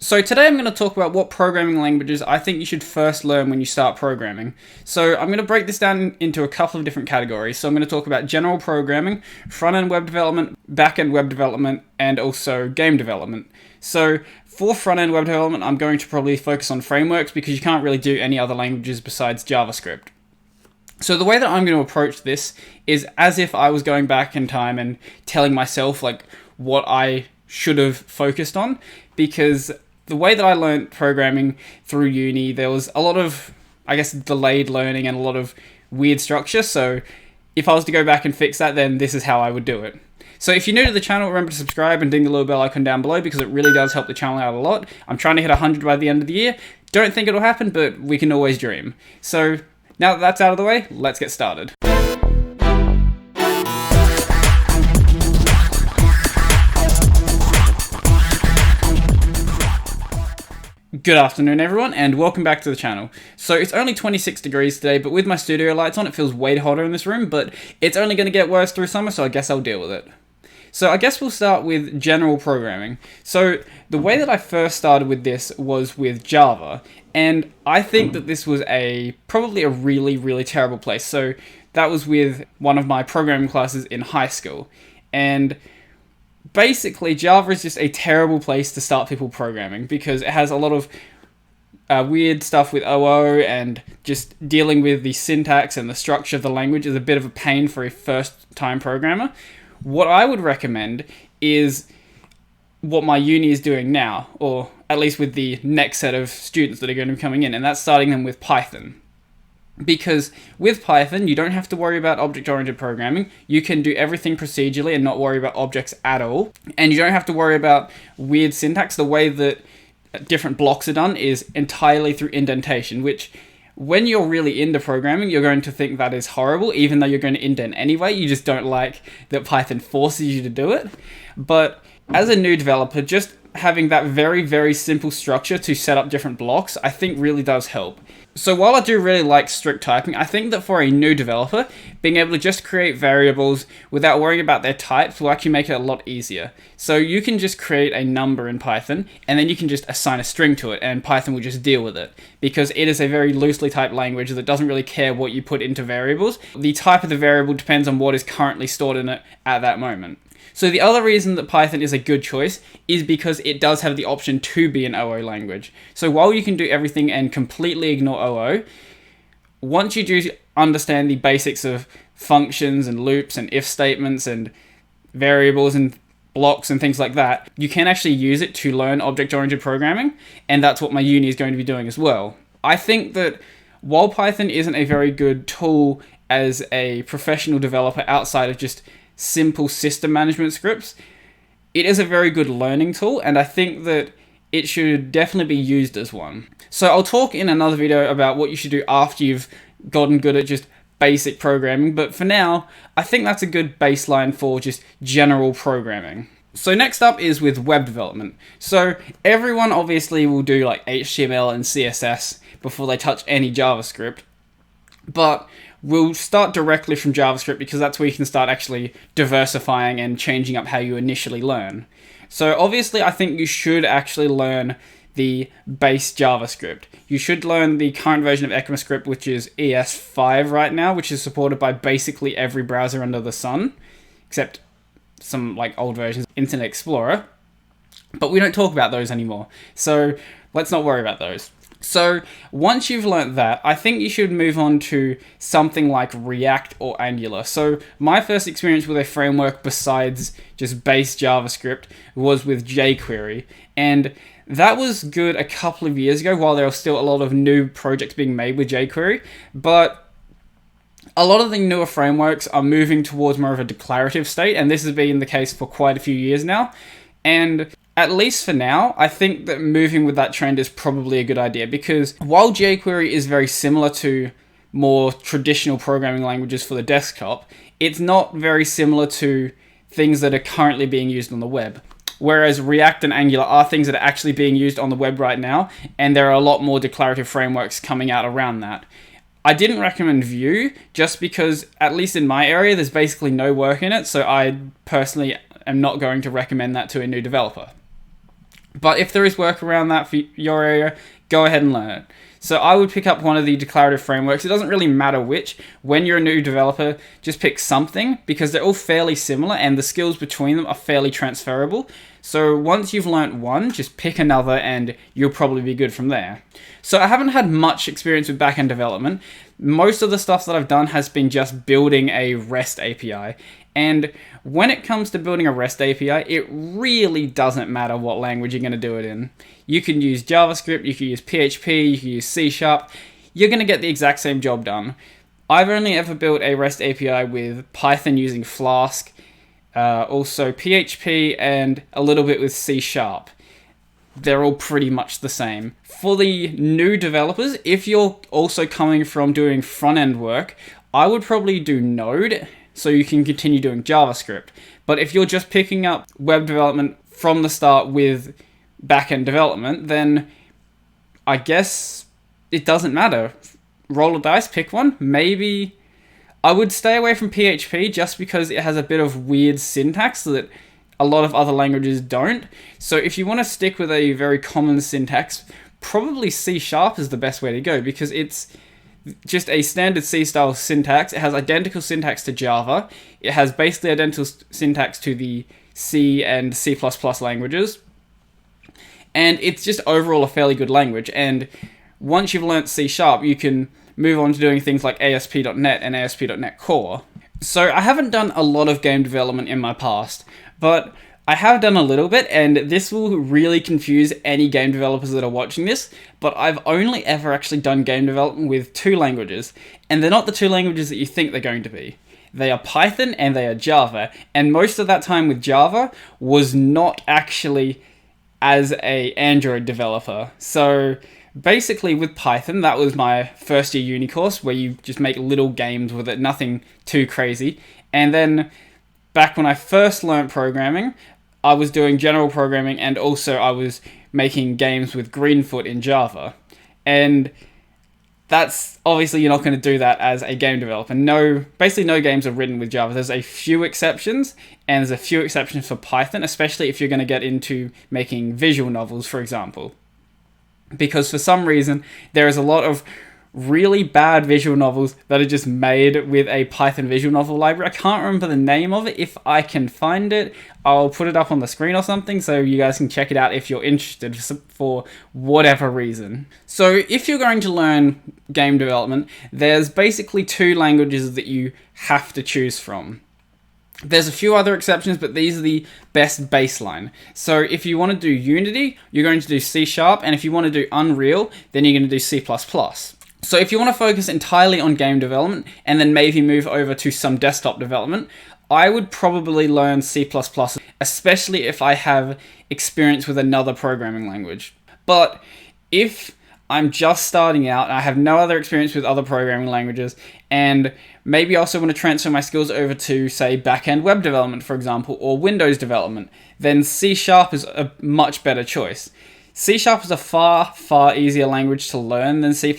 So today I'm going to talk about what programming languages I think you should first learn when you start programming. So I'm going to break this down into a couple of different categories. So I'm going to talk about general programming, front-end web development, back-end web development, and also game development. So for front-end web development, I'm going to probably focus on frameworks because you can't really do any other languages besides JavaScript. So the way that I'm going to approach this is as if I was going back in time and telling myself like what I should have focused on, because the way that I learned programming through uni, there was a lot of, delayed learning and a lot of weird structure. So if I was to go back and fix that, then this is how I would do it. So if you're new to the channel, remember to subscribe and ding the little bell icon down below because it really does help the channel out a lot. I'm trying to hit 100 by the end of the year. Don't think it'll happen, but we can always dream. So now that that's out of the way, let's get started. Good afternoon everyone, and welcome back to the channel. So it's only 26 degrees today, but with my studio lights on it feels way hotter in this room, but it's only going to get worse through summer, so I guess I'll deal with it. So I guess we'll start with general programming. So the way that I first started with this was with Java, and I think that this was probably a really terrible place. So that was with one of my programming classes in high school, and basically, Java is just a terrible place to start people programming because it has a lot of weird stuff with OO, and just dealing with the syntax and the structure of the language is a bit of a pain for a first-time programmer. What I would recommend is what my uni is doing now, or at least with the next set of students that are going to be coming in, and that's starting them with Python. Because with Python, you don't have to worry about object-oriented programming. You can do everything procedurally and not worry about objects at all. And you don't have to worry about weird syntax. The way that different blocks are done is entirely through indentation, which when you're really into programming, you're going to think that is horrible, even though you're going to indent anyway. You just don't like that Python forces you to do it. But as a new developer, just having that very simple structure to set up different blocks, I think really does help. So while I do really like strict typing, I think that for a new developer, being able to just create variables without worrying about their types will actually make it a lot easier. So you can just create a number in Python, and then you can just assign a string to it, and Python will just deal with it. Because it is a very loosely typed language that doesn't really care what you put into variables. The type of the variable depends on what is currently stored in it at that moment. So the other reason that Python is a good choice is because it does have the option to be an OO language. So while you can do everything and completely ignore OO, once you do understand the basics of functions and loops and if statements and variables and blocks and things like that, you can actually use it to learn object-oriented programming, and that's what my uni is going to be doing as well. I think that while Python isn't a very good tool as a professional developer outside of just simple system management scripts, it is a very good learning tool, and I think that it should definitely be used as one. So I'll talk in another video about what you should do after you've gotten good at just basic programming, but for now, I think that's a good baseline for just general programming. So next up is with web development. So everyone obviously will do like HTML and CSS before they touch any JavaScript, but we'll start directly from JavaScript because that's where you can start actually diversifying and changing up how you initially learn. So obviously I think you should actually learn the base JavaScript. You should learn the current version of ECMAScript, which is ES5 right now, which is supported by basically every browser under the sun, except some like old versions of Internet Explorer. But we don't talk about those anymore, so let's not worry about those. So once you've learnt that, I think you should move on to something like React or Angular. So my first experience with a framework besides just base JavaScript was with jQuery, and that was good a couple of years ago while there were still a lot of new projects being made with jQuery, but a lot of the newer frameworks are moving towards more of a declarative state, and this has been the case for quite a few years now, and at least for now, I think that moving with that trend is probably a good idea, because while jQuery is very similar to more traditional programming languages for the desktop, it's not very similar to things that are currently being used on the web. Whereas React and Angular are things that are actually being used on the web right now, and there are a lot more declarative frameworks coming out around that. I didn't recommend Vue, just because, at least in my area, there's basically no work in it, so I personally am not going to recommend that to a new developer. But if there is work around that for your area, go ahead and learn it. So I would pick up one of the declarative frameworks. It doesn't really matter which. When you're a new developer, just pick something because they're all fairly similar and the skills between them are fairly transferable. So once you've learnt one, just pick another and you'll probably be good from there. So I haven't had much experience with backend development. Most of the stuff that I've done has been just building a REST API. And when it comes to building a REST API, it really doesn't matter what language you're going to do it in. You can use JavaScript, you can use PHP, you can use C#. You're going to get the exact same job done. I've only ever built a REST API with Python using Flask, also PHP, and a little bit with C#. They're all pretty much the same. For the new developers, if you're also coming from doing front-end work, I would probably do Node, so you can continue doing JavaScript. But if you're just picking up web development from the start with back-end development, then I guess it doesn't matter. Roll a dice, pick one. Maybe I would stay away from PHP just because it has a bit of weird syntax that a lot of other languages don't. So if you want to stick with a very common syntax, probably C# is the best way to go because it's just a standard C-style syntax. It has identical syntax to Java. It has basically identical syntax to the C and C++ languages. And it's just overall a fairly good language. And once you've learnt C#, you can move on to doing things like ASP.NET and ASP.NET Core. So I haven't done a lot of game development in my past, but I have done a little bit, and this will really confuse any game developers that are watching this, but I've only ever actually done game development with two languages, and they're not the two languages that you think they're going to be. They are Python and they are Java, and most of that time with Java was not actually as an Android developer. So basically with Python, that was my first year uni course where you just make little games with it, nothing too crazy. And then back when I first learned programming, I was doing general programming and also I was making games with Greenfoot in Java. And that's obviously you're not going to do that as a game developer. Basically no games are written with Java. There's a few exceptions, and there's a few exceptions for Python, especially if you're going to get into making visual novels, for example. Because for some reason, there is a lot of really bad visual novels that are just made with a Python visual novel library. I can't remember the name of it. If I can find it, I'll put it up on the screen or something so you guys can check it out if you're interested for whatever reason. So if you're going to learn game development, there's basically two languages that you have to choose from. There's a few other exceptions, but these are the best baseline. So if you want to do Unity, you're going to do C#, and if you want to do Unreal, then you're going to do C++. So if you want to focus entirely on game development and then maybe move over to some desktop development, I would probably learn C++, especially if I have experience with another programming language. But if I'm just starting out and I have no other experience with other programming languages, and maybe I also want to transfer my skills over to, say, back-end web development, for example, or Windows development, then C# is a much better choice. C# is a far, far easier language to learn than C++,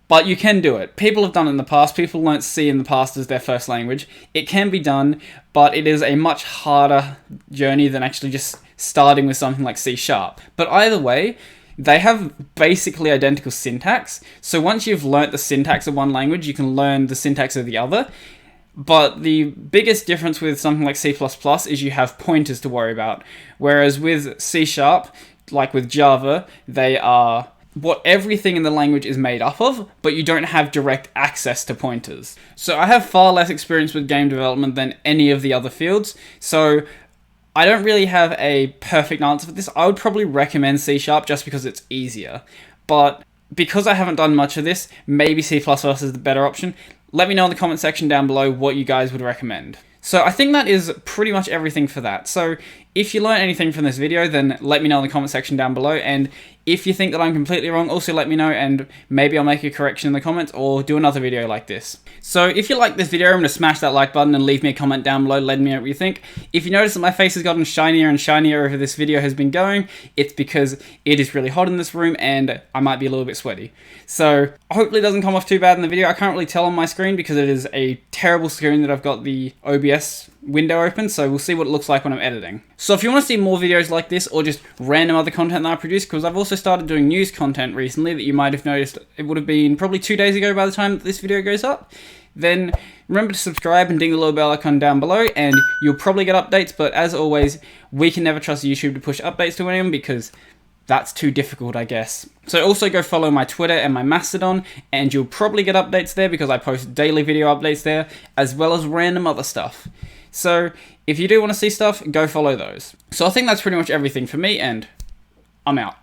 but you can do it. People have done it in the past. People learnt C in the past as their first language. It can be done, but it is a much harder journey than actually just starting with something like C#. But either way, they have basically identical syntax. So once you've learnt the syntax of one language, you can learn the syntax of the other. But the biggest difference with something like C++ is you have pointers to worry about. Whereas with C#, like with Java, they are what everything in the language is made up of, but you don't have direct access to pointers. So I have far less experience with game development than any of the other fields. So I don't really have a perfect answer for this. I would probably recommend C# just because it's easier. But because I haven't done much of this, maybe C++ is the better option. Let me know in the comment section down below what you guys would recommend. So I think that is pretty much everything for that. So if you learned anything from this video, then let me know in the comment section down below. And if you think that I'm completely wrong, also let me know, and maybe I'll make a correction in the comments or do another video like this. So if you like this video, I'm going to smash that like button and leave me a comment down below letting me know what you think. If you notice that my face has gotten shinier and shinier over this video has been going, it's because it is really hot in this room and I might be a little bit sweaty. So hopefully it doesn't come off too bad in the video. I can't really tell on my screen because it is a terrible screen that I've got the OBS window open, so we'll see what it looks like when I'm editing. So if you want to see more videos like this, or just random other content that I produce, because I've also started doing news content recently that you might have noticed, it would have been probably 2 days ago by the time that this video goes up, then remember to subscribe and ding the little bell icon down below, and you'll probably get updates. But as always, we can never trust YouTube to push updates to anyone, because that's too difficult, I guess. So also go follow my Twitter and my Mastodon, and you'll probably get updates there, because I post daily video updates there, as well as random other stuff. So if you do want to see stuff, go follow those. So I think that's pretty much everything for me, and I'm out.